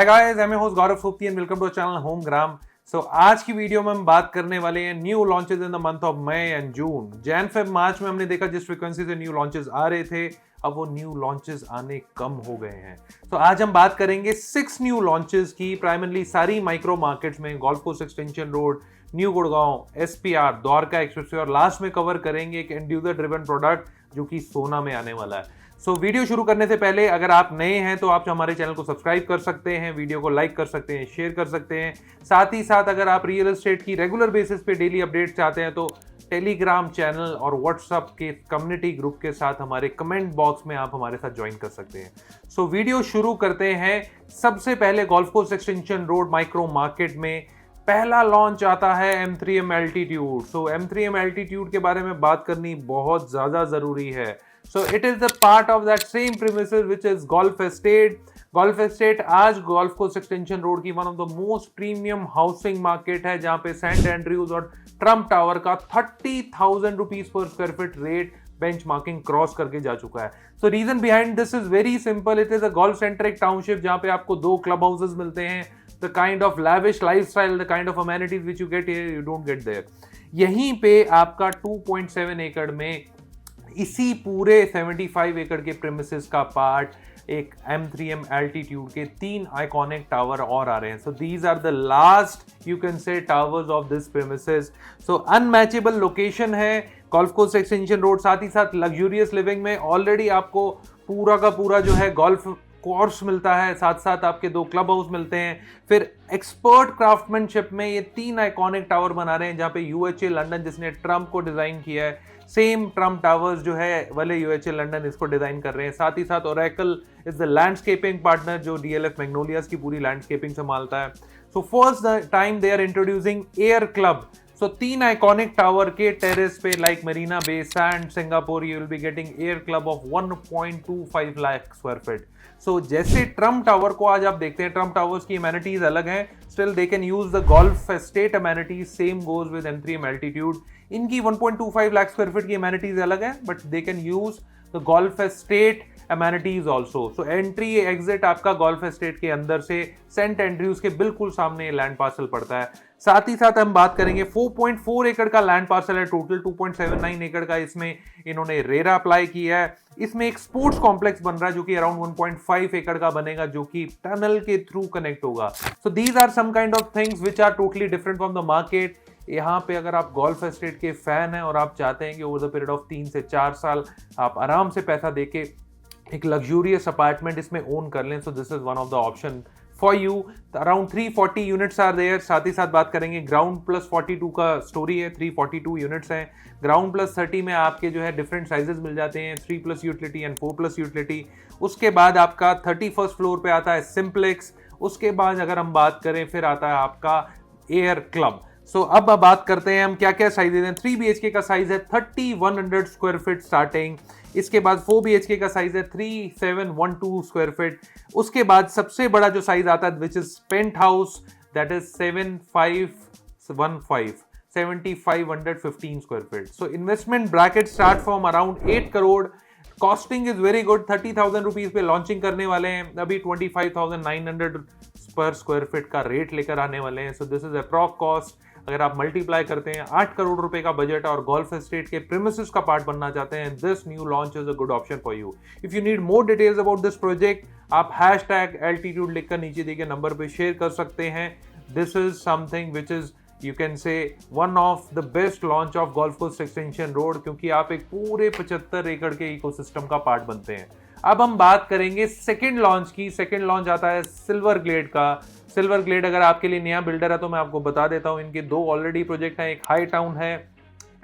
Hi guys, I am host Gaurav Sopti and welcome to channel Homegram. आज की video में हम बात करने वाले हैं new launches in the month of May and June. Jan Feb March में हमने देखा जिस फ्रीक्वेंसी से न्यू लॉन्चेस आ रहे थे, अब वो न्यू लॉन्चेस आने कम हो गए हैं। आज हम बात करेंगे 6 न्यू लॉन्चेस की, प्राइमरली सारी माइक्रो मार्केट्स में, golf course extension road, new Gurgaon, SPR, Dwarka expressway, और लास्ट में कवर करेंगे एक एंड यूजर ड्रिवन प्रोडक्ट जो कि सोना में आने वाला है। वीडियो शुरू करने से पहले अगर आप नए हैं तो आप हमारे चैनल को सब्सक्राइब कर सकते हैं, वीडियो को लाइक कर सकते हैं, शेयर कर सकते हैं। साथ ही साथ अगर आप रियल एस्टेट की रेगुलर बेसिस पे डेली अपडेट चाहते हैं तो टेलीग्राम चैनल और व्हाट्सएप के कम्युनिटी ग्रुप के साथ हमारे कमेंट बॉक्स में आप हमारे साथ ज्वाइन कर सकते हैं। वीडियो शुरू करते हैं। सबसे पहले golf course extension road micro market में पहला लॉन्च आता है M3M एल्टीट्यूड। M3M एल्टीट्यूड के बारे में बात करनी बहुत ज्यादा जरूरी है। It is the part of that same premises which is Golf Estate. Golf Estate आज गोल्फ कोर्स एक्सटेंशन रोड की one of the most premium housing market है, जहां पे सेंट एंड्रयूज और ट्रम्प टावर का 30,000 रुपीज पर square feet rate benchmarking cross करके जा चुका है। Reason behind this is very simple. It is a golf centric township जहां पे आपको 2 क्लब हाउसेस मिलते हैं। The kind of lavish lifestyle, the kind of amenities which you get here, you don't get there. यहीं पे आपका 2.7 एकड़ में इसी पूरे 75 एकड़ के प्रेमिसेस का पार्ट एक M3M एल्टीट्यूड के 3 आइकॉनिक टावर और आ रहे हैं। These are the last you can say towers of this premises. Unmatchable location है गोल्फ कोर्स एक्सटेंशन रोड। साथ ही साथ लग्जूरियस लिविंग में ऑलरेडी आपको पूरा का पूरा जो है गोल्फ कोर्स मिलता है, साथ साथ आपके 2 क्लब हाउस मिलते हैं। फिर एक्सपर्ट क्राफ्टमैनशिप में ये 3 आइकॉनिक टावर बना रहे हैं, जहां पे UHA लंदन जिसने ट्रम्प को डिजाइन किया है, सेम ट्रम्प टावर्स जो है वाले UHA लंदन इसको डिजाइन कर रहे हैं। साथ ही साथ Oracle is the landscaping partner जो DLF मैग्नोलियास की पूरी लैंडस्केपिंग संभालता है। First time they are introducing air club. 3 iconic tower के टेरेस पे like Marina Bay Sand Singapore you will be getting air club of 1.25 lakh square feet. जैसे Trump tower को आज आप देखते हैं, ट्रम्प टावर्स की एमेनिटीज अलग हैं, still they can use the golf estate amenities, same goes with M3M altitude. इनकी 1.25 लाख स्क्वायर फीट की एमेनिटीज अलग है, but they can use the golf estate amenities also. Entry exit आपका गोल्फ एस्टेट के अंदर से सेंट एंड्रयूज के बिल्कुल सामने लैंड पार्सल पड़ता है। साथ ही साथ हम बात करेंगे 4.4 एकड़ का लैंड पार्सल है, टोटल 2.79 एकड़ का इसमें इन्होंने रेरा अप्लाई किया है। इसमें एक स्पोर्ट्स कॉम्प्लेक्स बन रहा है जो कि अराउंड 1.5 एकड़ का बनेगा, जो कि टनल के थ्रू कनेक्ट होगा। These are some kind of things which are totally different from the market. यहाँ पे अगर आप गोल्फ एस्टेट के फैन हैं और आप चाहते हैं कि ओवर द पीरियड ऑफ 3 से 4 साल आप आराम से पैसा देके एक लग्जूरियस अपार्टमेंट इसमें ओन कर लें, this is one of the option for you. Around 340 units are there. साथ ही साथ बात करेंगे ग्राउंड प्लस 42 का स्टोरी है, 342 यूनिट्स हैं। ग्राउंड प्लस 30 में आपके जो है डिफरेंट साइजेस मिल जाते हैं, 3+ यूटिलिटी एंड 4+ यूटिलिटी। उसके बाद आपका 31st फ्लोर पे आता है सिंप्लेक्स। उसके बाद अगर हम बात करें फिर आता है आपका एयर क्लब। अब बात करते हैं हम क्या क्या साइजेस हैं। 3 BHK का साइज है 3100 स्क्वायर फीट स्टार्टिंग। इसके बाद 4 BHK का साइज है 3712 स्क्वायर फीट। उसके बाद सबसे बड़ा जो साइज आता है which is penthouse, that is 7515 square feet. Investment bracket start from around 8 crore. Costing is very good, 30,000 rupees पे लॉन्चिंग करने वाले हैं। अभी 25,900 पर स्क्वायर फीट का रेट लेकर आने वाले हैं। This is approx cost. अगर आप मल्टीप्लाई करते हैं 8 करोड़ रुपए का बजट और गोल्फ एस्टेट के प्रीमिसेस का पार्ट बनना चाहते हैं, this new launch is a good option for you. If you need more details about this project, आप #altitude लिखकर नीचे दिए गए नंबर पे शेयर कर सकते हैं। This is something which is you can से one of the best launch of golf course extension road, क्योंकि आप एक पूरे 75 एकड़ के इकोसिस्टम का पार्ट बनते हैं। अब हम बात करेंगे सेकंड लॉन्च की। सेकंड लॉन्च आता है सिल्वर ग्लेड का। सिल्वर ग्लेड अगर आपके लिए नया बिल्डर है तो मैं आपको बता देता हूं, इनके 2 ऑलरेडी प्रोजेक्ट हैं। एक हाई टाउन है,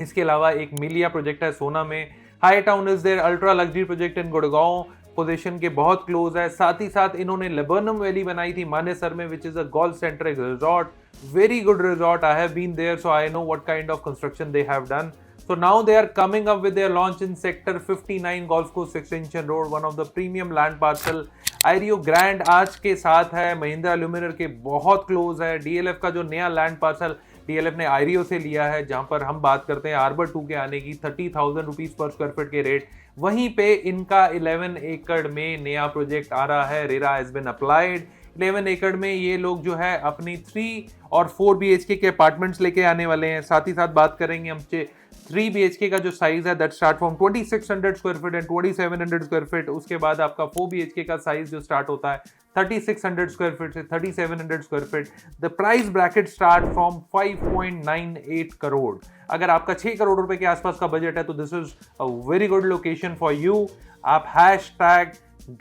इसके अलावा एक मिलिया प्रोजेक्ट है सोना में। High town is there ultra luxury project in Gurgaon, position के बहुत क्लोज है। साथ ही साथ इन्होंने लेबनम वैली बनाई थी मानेसर में, which is a golf centric resort, very good resort. I have been there, so I know what kind of construction they have done. So now they are coming up with their launch in Sector 59 Golf Course Extension Road, one of the premium land parcel. Ario Grand आज के साथ है, महिंद्रा ल्यूमिनर के बहुत close है। DLF का जो नया लैंड पार्सल DLF ने आयरियो से लिया है, जहां पर हम बात करते हैं आर्बर 2 के आने की 30,000 रुपीज पर स्क्वायर फीट के रेट, वहीं पे इनका 11 एकड़ में नया प्रोजेक्ट आ रहा है। RERA has been applied. 11 एकड़ में ये लोग जो है अपनी 3 और 4 BHK के अपार्टमेंट्स लेके आने वाले हैं। साथ ही साथ बात करेंगे हम 3 BHK का जो साइज है that start from 2600 square feet and 2700 square feet. उसके बाद आपका 4 BHK का साइज जो स्टार्ट होता है 3600 स्क्वायर फीट से 3700 square feet. The price bracket start from 5.98 crore. अगर आपका 6 करोड़ रुपए के आसपास का बजट है तो this is a very good location for you. आप हैशटैग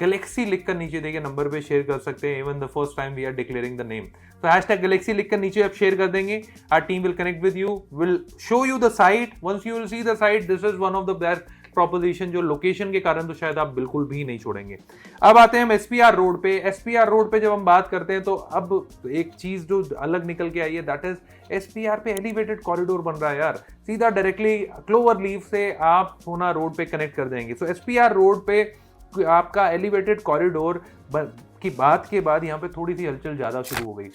गैलेक्सी लिखकर नीचे देखिए नंबर पे शेयर कर सकते हैं। Even the first time we are declaring the name, तो हैशटैग गैलेक्सी लिखकर नीचे आप शेयर कर देंगे। Our team will connect with you, will show you the site. Once you will see the site, this is one of the best proposition जो location के कारण तो शायद आप बिल्कुल भी नहीं छोड़ेंगे। अब आते हैं हम SPR रोड पे। SPR रोड पे जब हम बात करते हैं तो अब एक चीज जो अलग निकल के आई है दैट इज SPR पे एलिवेटेड कॉरिडोर बन रहा है यार। सीधा डायरेक्टली क्लोवर लीफ से आप सोना रोड पे कनेक्ट कर देंगे। सो SPR रोड पे आपका एलिवेटेड कॉरिडोर की बात के बाद यहाँ पे थोड़ी सी हलचल ज्यादा शुरू हो गई।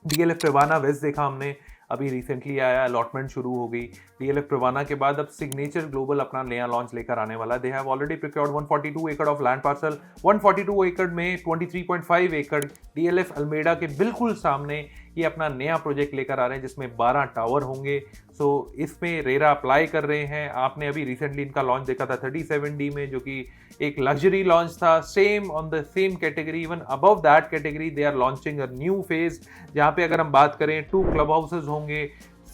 DLF प्रेवाना वेस्ट देखा हमने, अभी रिसेंटली आया, अलॉटमेंट शुरू हो गई। DLF प्रेवाना के बाद अब सिग्नेचर ग्लोबल अपना नया लॉन्च लेकर आने वाला है। दे हैव ऑलरेडी प्रोक्योर्ड 142 एकड़ ऑफ लैंड पार्सल। 142 एकड़ में 23.5 एकड़ DLF अल्मेडा के बिल्कुल सामने ये अपना नया प्रोजेक्ट लेकर आ रहे हैं जिसमें 12 टावर होंगे। सो इसमें रेरा अप्लाई कर रहे हैं। आपने अभी रिसेंटली इनका लॉन्च देखा था 37D में, जो कि एक लग्जरी लॉन्च था। Same on the same category, even above that category they are launching a new phase, जहाँ पे अगर हम बात करें 2 क्लब हाउसेज होंगे,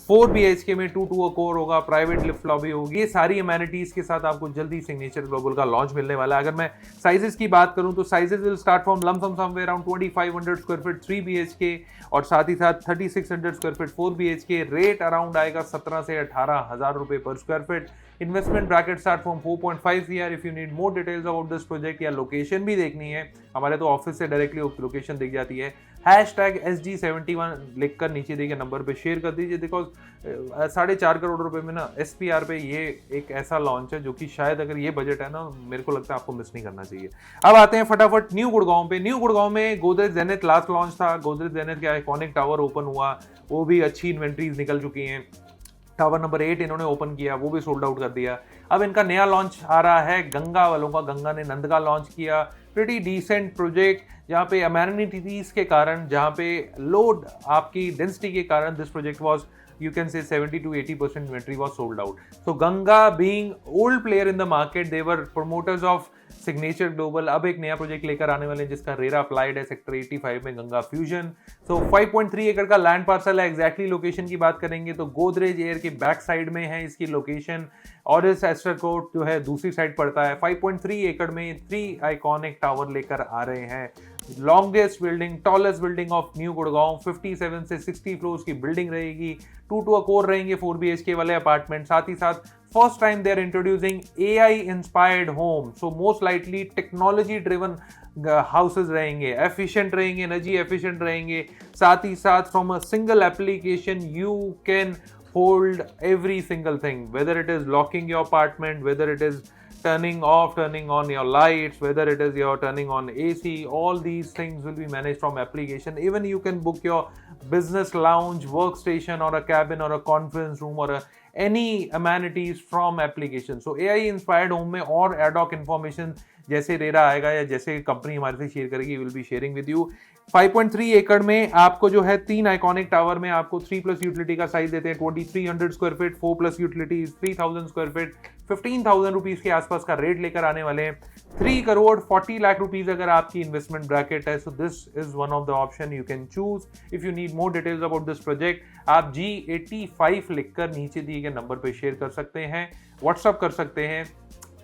4 BHK में 2 कोर होगा, प्राइवेट लिफ्ट लॉबी होगी। ये सारी अमेनिटीज के साथ आपको जल्दी सिग्नेचर ग्लोबल का लॉन्च मिलने वाला है। अगर मैं साइजेस की बात करूं तो sizes will start from lump sum somewhere around 2500 square feet 3 BHK और साथ ही साथ 3600 square feet 4 BHK। Rate around आएगा 17 से 18,000 रुपए पर square feet. Investment bracket start from 4.5 CR। If you need more details about this project या लोकेशन भी देखनी है, हमारे तो ऑफिस से डायरेक्टली लोकेशन दिख जाती है। हैशटैग SG71 लिखकर नीचे दिए गए नंबर पे शेयर कर दीजिए। बिकॉज 4.5 करोड़ रुपए में ना SPR पे ये एक ऐसा लॉन्च है जो कि शायद अगर ये बजट है ना, मेरे को लगता है आपको मिस नहीं करना चाहिए। अब आते हैं फटाफट न्यू गुड़गांव पे। न्यू गुड़गांव में गोदरेज जेनिथ लास्ट लॉन्च था। गोदरेज जेनिथ का आइकॉनिक टावर ओपन हुआ, वो भी अच्छी इन्वेंट्रीज निकल चुकी हैं। टावर नंबर 8 इन्होंने ओपन किया, वो भी सोल्ड आउट कर दिया। अब इनका नया लॉन्च आ रहा है गंगा वालों का। गंगा ने नंद का लॉन्च किया, प्रीटी डिसेंट प्रोजेक्ट, जहाँ पे अमेनिटीज के कारण, जहाँ पे लोड आपकी डेंसिटी के कारण this project was you can say 70 to 80% inventory was sold out. So Ganga being old player in the market, they were promoters of signature global. अब एक नया प्रोजेक्ट लेकर आने वाले हैं जिसका रेरा अप्लाइड है सेक्टर 85 में, गंगा फ्यूजन। सो 5.3 एकड़ का लैंड पार्सल है। एग्जैक्टली लोकेशन की बात करेंगे तो गोदरेज एयर की बैक साइड में है इसकी लोकेशन, और इस एस्टर कोर्ट जो है दूसरी साइड पड़ता है। 5.3 एकड़ में 3 आइकॉनिक टावर लेकर आ रहे हैं। Longest building, tallest building of new Gurgaon, 57 से 60 फ्लोर्स की बिल्डिंग रहेगी। 2 कोर रहेंगे 4 BHK वाले अपार्टमेंट। साथ ही साथ first time they are introducing AI inspired home. So most likely technology driven houses रहेंगे, एफिशिएंट रहेंगे, एनर्जी एफिशिएंट रहेंगे। साथ ही साथ from a single application you can hold every single thing, whether it is locking your apartment, whether it is turning off, turning on your lights, whether it is you're turning on AC, all these things will be managed from application. Even you can book your business lounge, workstation or a cabin or a conference room or any amenities from application. So AI inspired home में और ad hoc information जैसे RERA आएगा या जैसे company हमारे से share करेगी, will be sharing with you. 5.3 एकड़ में आपको जो है 3 आइकॉनिक टावर में आपको 3+ यूटिलिटी का साइज देते हैं 2300 square feet, 4+ utility 3000 square feet, 15,000 rupees के आसपास का रेट लेकर आने वाले हैं। 3 करोड़ 40 लाख रुपीज अगर आपकी इन्वेस्टमेंट ब्रैकेट है, so this is one of the option you can choose. If you need more details about this project आप G85 लिखकर नीचे दिए गए नंबर पर शेयर कर सकते हैं, व्हाट्सअप कर सकते हैं।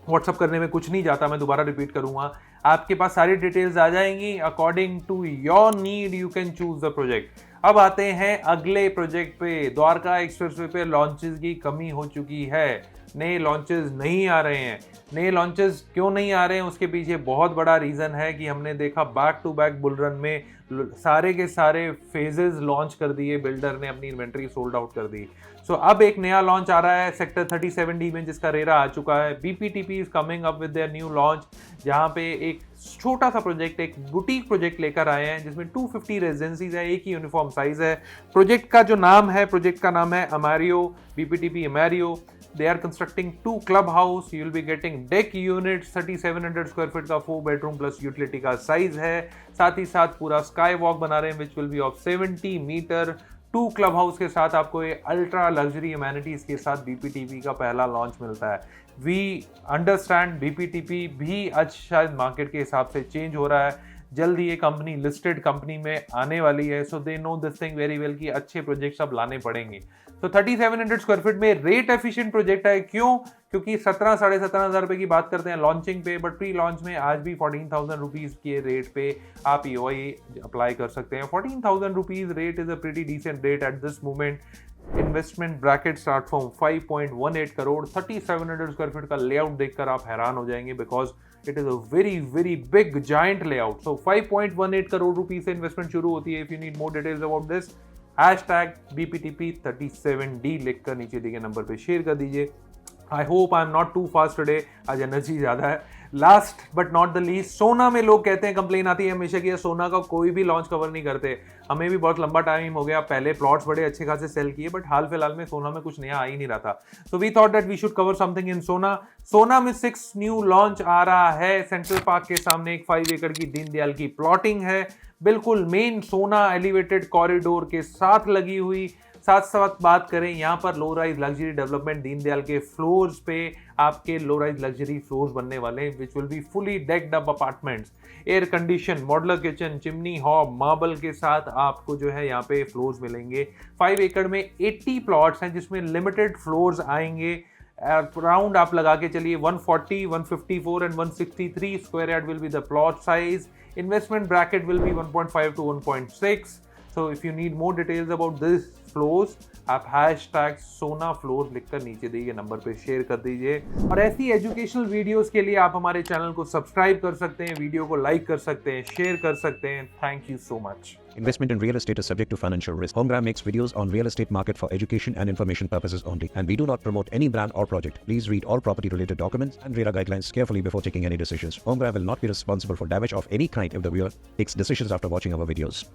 व्हाट्सअप करने में कुछ नहीं जाता, मैं दोबारा रिपीट करूंगा, आपके पास सारी डिटेल्स आ जाएंगी। According to your need you can choose the project. अब आते हैं अगले प्रोजेक्ट पे। द्वारका एक्सप्रेसवे पे लॉन्चेस की कमी हो चुकी है, नए लॉन्चेस नहीं आ रहे हैं। नए लॉन्चेस क्यों नहीं आ रहे हैं उसके पीछे बहुत बड़ा रीज़न है कि हमने देखा back to back bull run में सारे के सारे फेजेस लॉन्च कर दिए, बिल्डर ने अपनी इन्वेंट्री सोल्ड आउट कर दी। सो अब एक नया लॉन्च आ रहा है सेक्टर 37D में जिसका रेरा आ चुका है। BPTP is coming up with their new launch, जहां पे एक छोटा सा प्रोजेक्ट, एक बुटीक प्रोजेक्ट लेकर आए हैं जिसमें 250 रेजिडेंसीज है, एक ही यूनिफॉर्म साइज है। प्रोजेक्ट का जो नाम है, प्रोजेक्ट का नाम है अमेरियो, BPTP अमेरियो। they are constructing 2 clubhouse. You will be getting deck units, 3700 square feet का 4 bedroom plus utility का size है. साथ ही साथ पूरा स्काई वॉक बना रहे हैं which will be of 70 meter. 2 club house के साथ आपको ये अल्ट्रा लग्जरी अमेनिटीज के साथ BPTP का पहला लॉन्च मिलता है. वी अंडरस्टैंड BPTP भी आज शायद मार्केट के हिसाब से चेंज हो रहा है. जल्दी ये कंपनी लिस्टेड कंपनी में आने वाली है. So they know this thing very well कि अच्छे प्रोजेक्ट्स अब लाने पड़ेंगे. तो 3700 स्क्वायर फीट में रेट एफिशिएंट प्रोजेक्ट है. क्यों? क्योंकि 17,500 रुपए की बात करते हैं लॉन्चिंग पे, बट प्री लॉन्च में आज भी 14,000 रुपीज के रेट पे आप EOI अप्लाई कर सकते हैं. 14,000 rupees rate is a pretty decent rate at this moment. Investment bracket start from 5.18 crore. 3700 square feet का लेआउट देखकर आप हैरान हो जाएंगे because it is a very big giant layout. So 5.18 crore rupees से इन्वेस्टमेंट शुरू होती है. If you need more details about this, #BPTP37D लिखकर नीचे दिए गए नंबर पे शेयर कर दीजिए. I hope I am not too fast today. आज एनर्जी ज़्यादा है. Last but not the least, Sohna में लोग कहते हैं, कंप्लेन आती है हमेशा कि सोना का कोई भी लॉन्च कवर नहीं करते. हमें भी बहुत लंबा टाइम हो गया. पहले प्लॉट्स बड़े अच्छे खासे सेल किए, बट हाल फिलहाल में सोना में कुछ नया आ ही नहीं रहा था. So we thought that we should cover something in Sohna. Sohna में 6 न्यू लॉन्च आ रहा है. सेंट्रल पार्क के सामने एक 5 एकड़ की दीनदयाल की प्लॉटिंग है, बिल्कुल मेन सोना एलिवेटेड कॉरिडोर के साथ लगी हुई. साथ साथ बात करें यहाँ पर low rise luxury development Deendayal के फ्लोर्स पे आपके लो राइज लग्जरी फ्लोर्स बनने वाले हैं which will be fully decked up apartments. Air condition, modular kitchen, chimney hob, marble के साथ आपको जो है यहाँ पे फ्लोर्स मिलेंगे. 5 एकड़ में 80 प्लॉट्स हैं जिसमें लिमिटेड फ्लोर्स आएंगे. अराउंड आप लगा के चलिए 140, 154 and 163 square yard will be the plot size. Investment bracket will be 1.5 to 1.6. So if you need more details about this flows, आप #सोना फ्लोर्स लिखकर नीचे दिए गए नंबर पे शेयर कर दीजिए. और ऐसी एजुकेशनल वीडियोस के लिए आप हमारे चैनल को सब्सक्राइब कर सकते हैं, वीडियो को लाइक कर सकते हैं, शेयर कर सकते हैं. Thank you so much. Investment in real estate is subject to financial risk. Homegram makes videos on real estate market for education and information purposes only, and we do not promote any brand or project. Please read all property related documents and RERA guidelines carefully before taking any decisions. Homegram will not be responsible for damage of any kind if the viewer takes decisions after watching our videos.